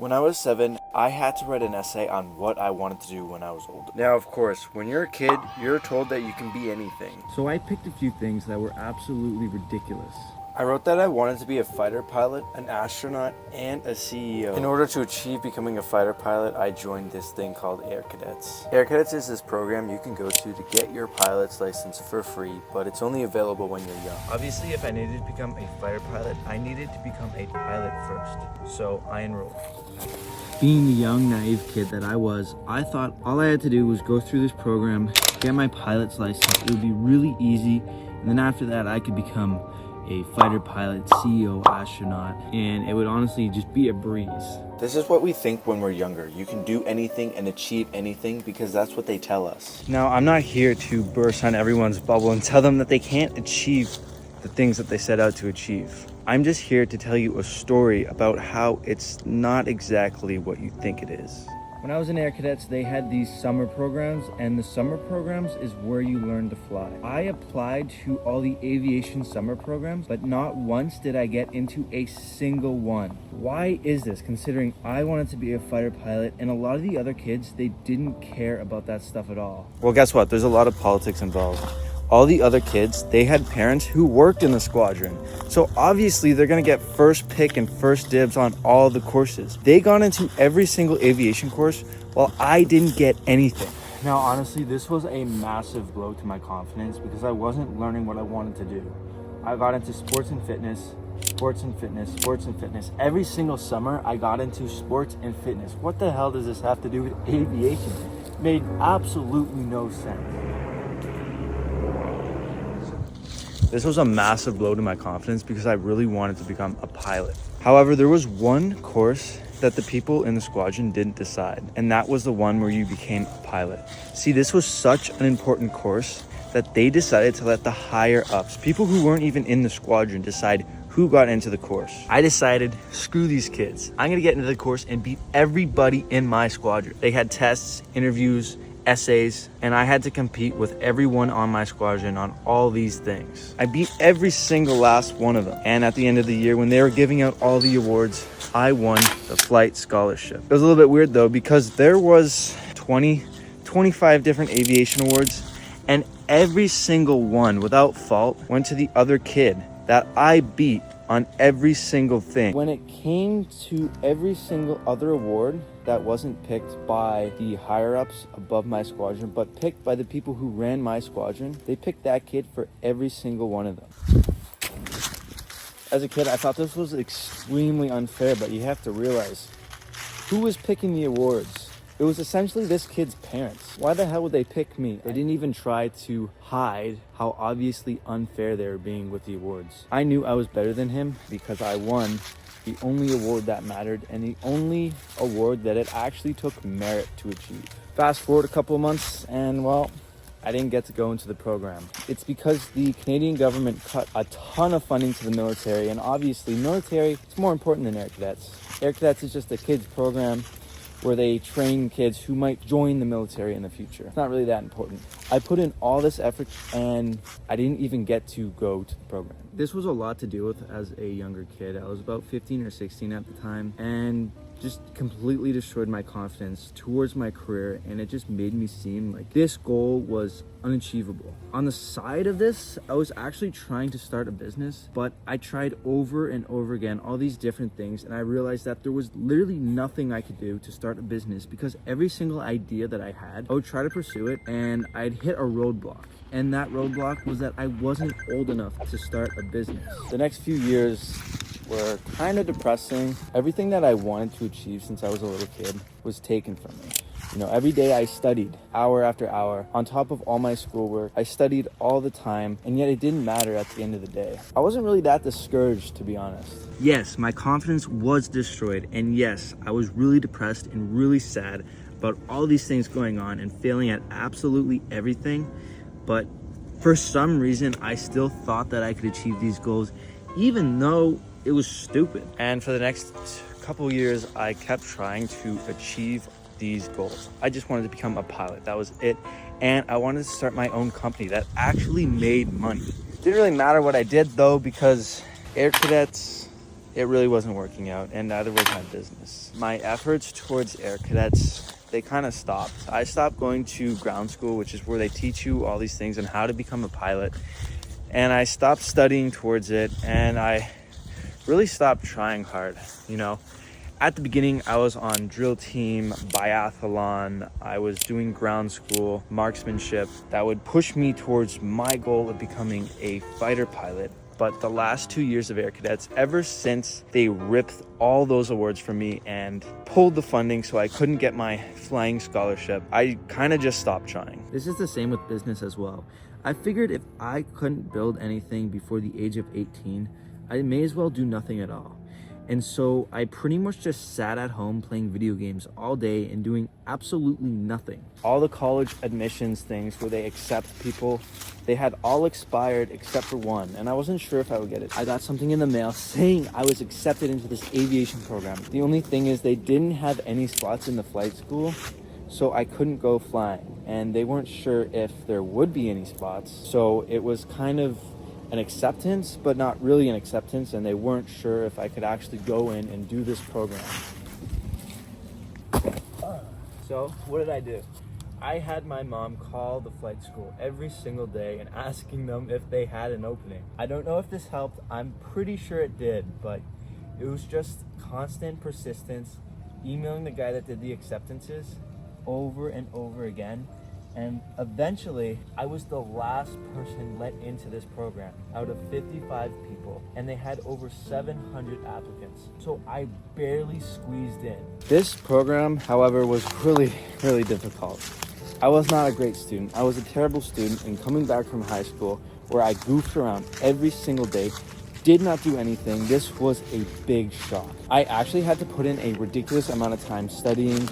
When I was 7, I had to write an essay on what I wanted to do when I was older. Now, of course, when you're a kid, you're told that you can be anything. So I picked a few things that were absolutely ridiculous. I wrote that I wanted to be a fighter pilot, an astronaut, and a CEO. In order to achieve becoming a fighter pilot, I joined this thing called Air Cadets. Air Cadets is this program you can go to get your pilot's license for free, but it's only available when you're young. Obviously, if I needed to become a fighter pilot, I needed to become a pilot first, so I enrolled. Being the young, naive kid that I was, I thought all I had to do was go through this program, get my pilot's license. It would be really easy, and then after that I could become a fighter pilot, CEO, astronaut, and it would honestly just be a breeze. This is what we think when we're younger. You can do anything and achieve anything because that's what they tell us. Now, I'm not here to burst on everyone's bubble and tell them that they can't achieve the things that they set out to achieve. I'm just here to tell you a story about how it's not exactly what you think it is. When I was in Air Cadets, they had these summer programs, and the summer programs is where you learn to fly. I applied to all the aviation summer programs, but not once did I get into a single one. Why is this, considering I wanted to be a fighter pilot, and a lot of the other kids, they didn't care about that stuff at all? Well, guess what? There's a lot of politics involved. All the other kids, they had parents who worked in the squadron. So obviously they're gonna get first pick and first dibs on all the courses. They got into every single aviation course while I didn't get anything. Now, honestly, this was a massive blow to my confidence because I wasn't learning what I wanted to do. I got into sports and fitness, sports and fitness, sports and fitness. Every single summer, I got into sports and fitness. What the hell does this have to do with aviation? It made absolutely no sense. This was a massive blow to my confidence because I really wanted to become a pilot. However, there was one course that the people in the squadron didn't decide, and that was the one where you became a pilot. See, this was such an important course that they decided to let the higher ups, people who weren't even in the squadron, decide who got into the course. I decided, screw these kids. I'm gonna get into the course and beat everybody in my squadron. They had tests, interviews, essays, and I had to compete with everyone on my squadron on all these things. I beat every single last one of them. And at the end of the year, when they were giving out all the awards, I won the flight scholarship. It was a little bit weird though, because there was 25 different aviation awards, and every single one without fault went to the other kid that I beat on every single thing. When it came to every single other award that wasn't picked by the higher ups above my squadron, but picked by the people who ran my squadron, they picked that kid for every single one of them. As a kid, I thought this was extremely unfair, but you have to realize, who was picking the awards? It was essentially this kid's parents. Why the hell would they pick me? They didn't even try to hide how obviously unfair they were being with the awards. I knew I was better than him because I won the only award that mattered and the only award that it actually took merit to achieve. Fast forward a couple of months and, well, I didn't get to go into the program. It's because the Canadian government cut a ton of funding to the military, and obviously military is more important than Air Cadets. Air Cadets is just a kids program where they train kids who might join the military in the future. It's not really that important. I put in all this effort and I didn't even get to go to the program. This was a lot to deal with as a younger kid. I was about 15 or 16 at the time, and just completely destroyed my confidence towards my career, and it just made me seem like this goal was unachievable. On the side of this, I was actually trying to start a business, but I tried over and over again all these different things, and I realized that there was literally nothing I could do to start a business because every single idea that I had, I would try to pursue it and I'd hit a roadblock. And that roadblock was that I wasn't old enough to start a business. The next few years were kind of depressing. Everything that I wanted to achieve since I was a little kid was taken from me. You know, every day I studied hour after hour. On top of all my schoolwork, I studied all the time, and yet it didn't matter at the end of the day. I wasn't really that discouraged, to be honest. Yes, my confidence was destroyed, and yes, I was really depressed and really sad about all these things going on and failing at absolutely everything. But for some reason, I still thought that I could achieve these goals, even though it was stupid. And for the next couple years, I kept trying to achieve these goals. I just wanted to become a pilot. That was it. And I wanted to start my own company that actually made money. Didn't really matter what I did though, because Air Cadets, it really wasn't working out, and neither was my business. My efforts towards Air Cadets, they kind of stopped. I stopped going to ground school, which is where they teach you all these things on how to become a pilot. And I stopped studying towards it, and I really stopped trying hard. You know, at the beginning, I was on drill team, biathlon, I was doing ground school, marksmanship that would push me towards my goal of becoming a fighter pilot. But the last 2 years of Air Cadets, ever since they ripped all those awards from me and pulled the funding so I couldn't get my flying scholarship, I kind of just stopped trying. This is the same with business as well. I figured if I couldn't build anything before the age of 18, I may as well do nothing at all. And so I pretty much just sat at home playing video games all day and doing absolutely nothing. All the college admissions things where they accept people, they had all expired except for one, and I wasn't sure if I would get it. I got something in the mail saying I was accepted into this aviation program. The only thing is they didn't have any slots in the flight school, so I couldn't go flying, and they weren't sure if there would be any spots. So it was kind of an acceptance, but not really an acceptance, and they weren't sure if I could actually go in and do this program. So what did I do? I had my mom call the flight school every single day and asking them if they had an opening. I don't know if this helped. I'm pretty sure it did, but it was just constant persistence, emailing the guy that did the acceptances over and over again. And eventually, I was the last person let into this program out of 55 people, and they had over 700 applicants. So I barely squeezed in. This program, however, was really difficult. I was not a great student. I was a terrible student, and coming back from high school, where I goofed around every single day, did not do anything, this was a big shock. I actually had to put in a ridiculous amount of time studying,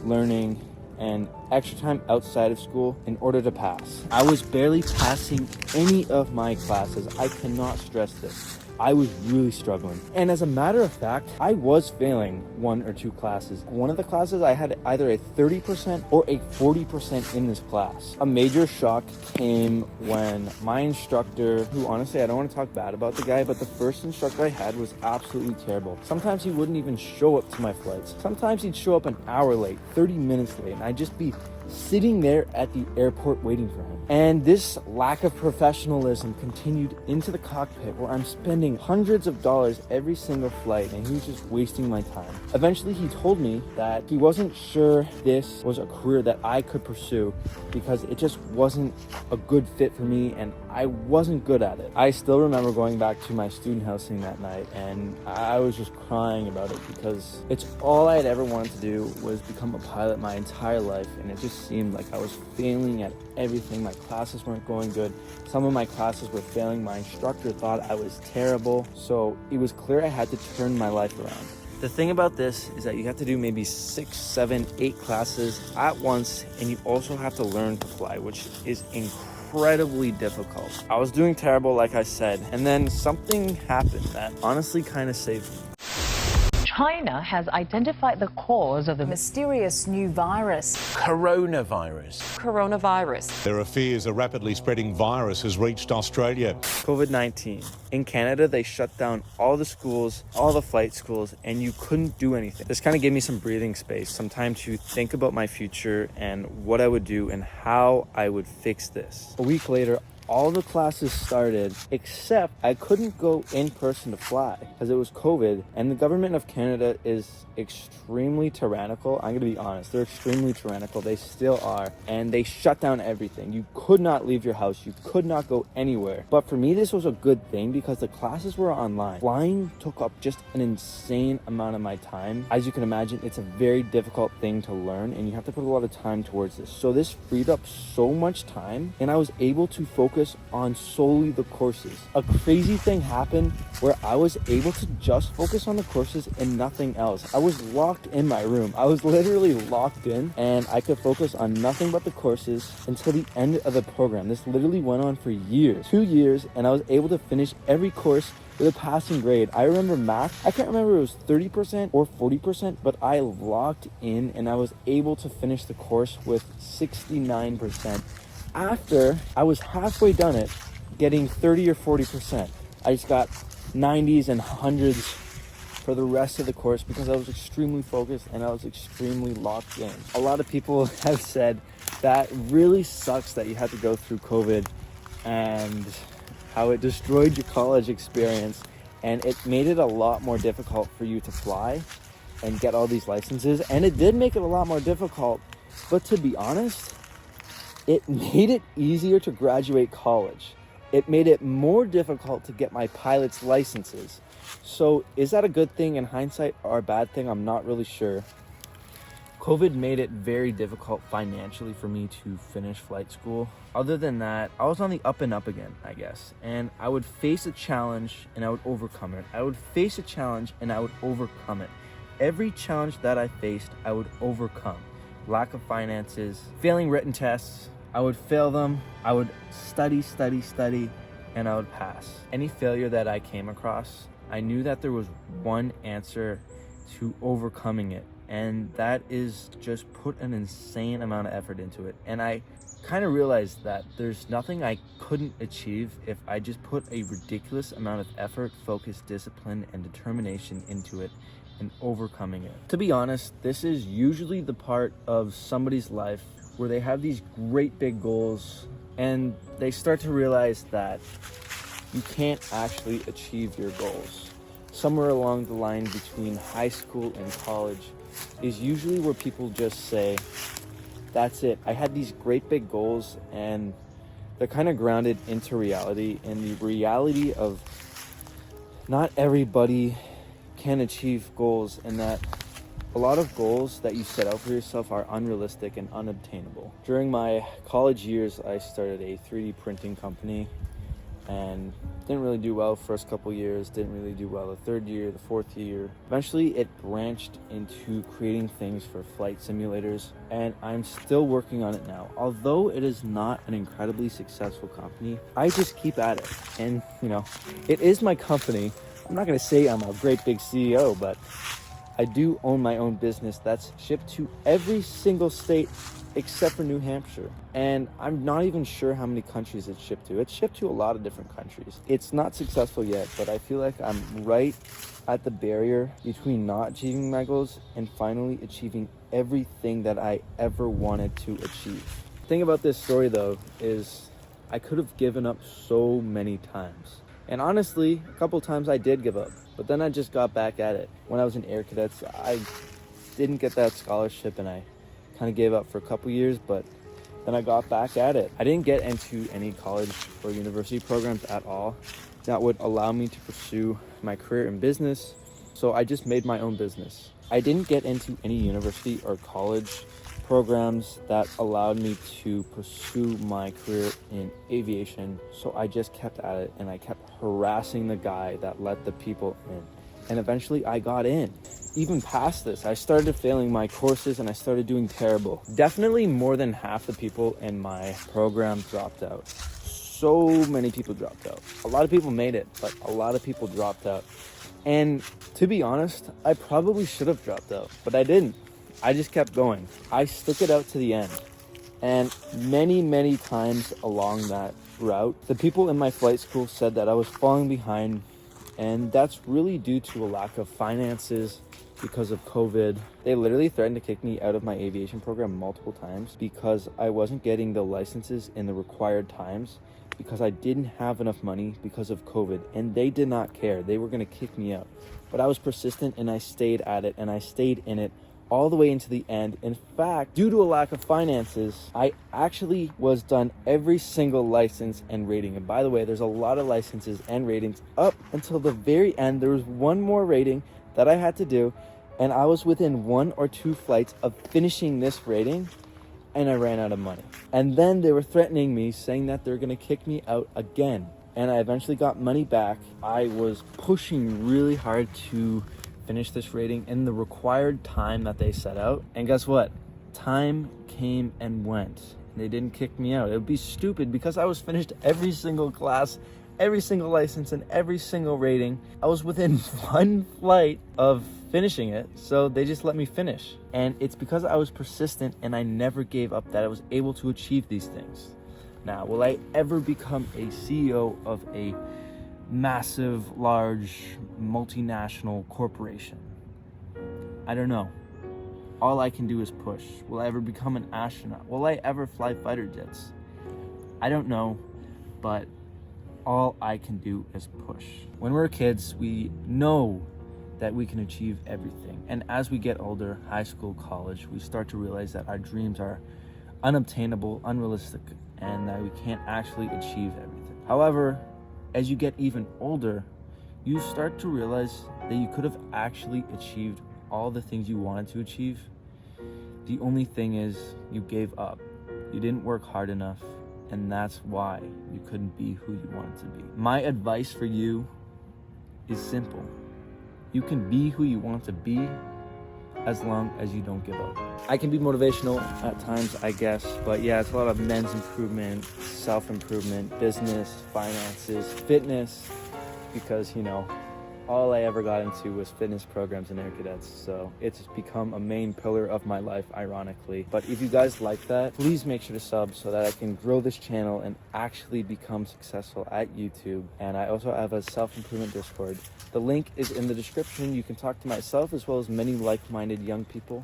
learning, and extra time outside of school in order to pass. I was barely passing any of my classes. I cannot stress this. I was really struggling. And as a matter of fact, I was failing 1 or 2 classes. One of the classes I had either a 30% or a 40% in this class. A major shock came when my instructor, who honestly I don't want to talk bad about the guy, but the first instructor I had was absolutely terrible. Sometimes he wouldn't even show up to my flights. Sometimes he'd show up an hour late, 30 minutes late, and I'd just be sitting there at the airport waiting for him. And this lack of professionalism continued into the cockpit, where I'm spending hundreds of dollars every single flight, and he was just wasting my time. Eventually he told me that he wasn't sure this was a career that I could pursue because it just wasn't a good fit for me and I wasn't good at it. I still remember going back to my student housing that night, and I was just crying about it because it's all I had ever wanted to do was become a pilot my entire life, and it just seemed like I was failing at everything. My classes weren't going good. Some of my classes were failing. My instructor thought I was terrible. So it was clear I had to turn my life around. The thing about this is that you have to do maybe 6, 7, 8 classes at once, and you also have to learn to fly, which is incredibly difficult. I was doing terrible, like I said, and then something happened that honestly kind of saved me. China has identified the cause of the mysterious new virus. coronavirus. There are fears a rapidly spreading virus has reached Australia. COVID-19. In Canada, they shut down all the schools, all the flight schools, and you couldn't do anything. This kind of gave me some breathing space, some time to think about my future and what I would do and how I would fix this. A week later, all the classes started, except I couldn't go in person to fly because it was COVID, and the government of Canada is extremely tyrannical. I'm gonna be honest, they're extremely tyrannical. They still are, and they shut down everything. You could not leave your house, you could not go anywhere. But for me, this was a good thing because the classes were online. Flying took up just an insane amount of my time. As you can imagine, it's a very difficult thing to learn, and you have to put a lot of time towards this. So this freed up so much time, and I was able to focus on solely the courses. A crazy thing happened where I was able to just focus on the courses and nothing else. I was locked in my room. I was literally locked in, and I could focus on nothing but the courses until the end of the program. This literally went on for years, 2 years, and I was able to finish every course with a passing grade. I remember math, I can't remember if it was 30% or 40%, but I locked in and I was able to finish the course with 69%. After I was halfway done it, getting 30 or 40%. I just got 90s and hundreds for the rest of the course because I was extremely focused and I was extremely locked in. A lot of people have said that really sucks that you had to go through COVID and how it destroyed your college experience, and it made it a lot more difficult for you to fly and get all these licenses. And it did make it a lot more difficult, but to be honest, it made it easier to graduate college. It made it more difficult to get my pilot's licenses. So is that a good thing in hindsight or a bad thing? I'm not really sure. COVID made it very difficult financially for me to finish flight school. Other than that, I was on the up and up again, I guess. And I would face a challenge and I would overcome it. I would face a challenge and I would overcome it. Every challenge that I faced, I would overcome. Lack of finances, failing written tests, I would fail them. I would study, and I would pass. Any failure that I came across, I knew that there was one answer to overcoming it. And that is just put an insane amount of effort into it. And I kind of realized that there's nothing I couldn't achieve if I just put a ridiculous amount of effort, focus, discipline, and determination into it and overcoming it. To be honest, this is usually the part of somebody's life where they have these great big goals and they start to realize that you can't actually achieve your goals. Somewhere along the line between high school and college is usually where people just say, that's it. I had these great big goals and they're kind of grounded into reality, and the reality of not everybody can achieve goals, and that a lot of goals that you set out for yourself are unrealistic and unobtainable. During my college years, I started a 3D printing company and didn't really do well first couple years, didn't really do well the third year, the fourth year. Eventually it branched into creating things for flight simulators, and I'm still working on it now. Although it is not an incredibly successful company, I just keep at it. And it is my company. I'm not gonna say I'm a great big CEO, but I do own my own business that's shipped to every single state except for New Hampshire. And I'm not even sure how many countries it's shipped to. It's shipped to a lot of different countries. It's not successful yet, but I feel like I'm right at the barrier between not achieving my goals and finally achieving everything that I ever wanted to achieve. The thing about this story though is I could have given up so many times. And honestly, a couple times I did give up, but then I just got back at it. When I was in Air Cadets, I didn't get that scholarship and I kind of gave up for a couple years, but then I got back at it. I didn't get into any college or university programs at all that would allow me to pursue my career in business, so I just made my own business. I didn't get into any university or college programs that allowed me to pursue my career in aviation, so I just kept at it and I kept harassing the guy that let the people in. And eventually I got in. Even past this, I started failing my courses and I started doing terrible. Definitely more than half the people in my program dropped out. So many people dropped out. A lot of people made it, but a lot of people dropped out. And to be honest, I probably should have dropped out, but I didn't. I just kept going. I stuck it out to the end. And many times along that route, the people in my flight school said that I was falling behind, and that's really due to a lack of finances because of COVID. They literally threatened to kick me out of my aviation program multiple times because I wasn't getting the licenses in the required times, because I didn't have enough money because of COVID, and they did not care. They were gonna kick me out. But I was persistent and I stayed at it and I stayed in it all the way into the end. In fact, due to a lack of finances, I actually was done every single license and rating. And by the way, there's a lot of licenses and ratings up until the very end. There was one more rating that I had to do, and I was within 1 or 2 flights of finishing this rating, and I ran out of money. And then they were threatening me, saying that they're gonna kick me out again. And I eventually got money back. I was pushing really hard to finish this rating in the required time that they set out. And guess what? Time came and went. They didn't kick me out. It would be stupid because I was finished every single class, every single license, and every single rating. I was within 1 flight of finishing it, so they just let me finish. And it's because I was persistent and I never gave up that I was able to achieve these things. Now, will I ever become a CEO of a massive, large, multinational corporation. I don't know. All I can do is push. Will I ever become an astronaut? Will I ever fly fighter jets? I don't know, but all I can do is push. When we're kids, we know that we can achieve everything. And as we get older, high school, college, we start to realize that our dreams are unobtainable, unrealistic, and that we can't actually achieve everything. However, as you get even older, you start to realize that you could have actually achieved all the things you wanted to achieve. The only thing is you gave up. You didn't work hard enough, and that's why you couldn't be who you wanted to be. My advice for you is simple. You can be who you want to be as long as you don't give up. I can be motivational at times, I guess, but yeah, it's a lot of men's improvement, self-improvement, business, finances, fitness, because, you know, all I ever got into was fitness programs and Air Cadets, so it's become a main pillar of my life, ironically. But if you guys like that, please make sure to sub so that I can grow this channel and actually become successful at YouTube. And I also have a self-improvement Discord. The link is in the description. You can talk to myself as well as many like-minded young people.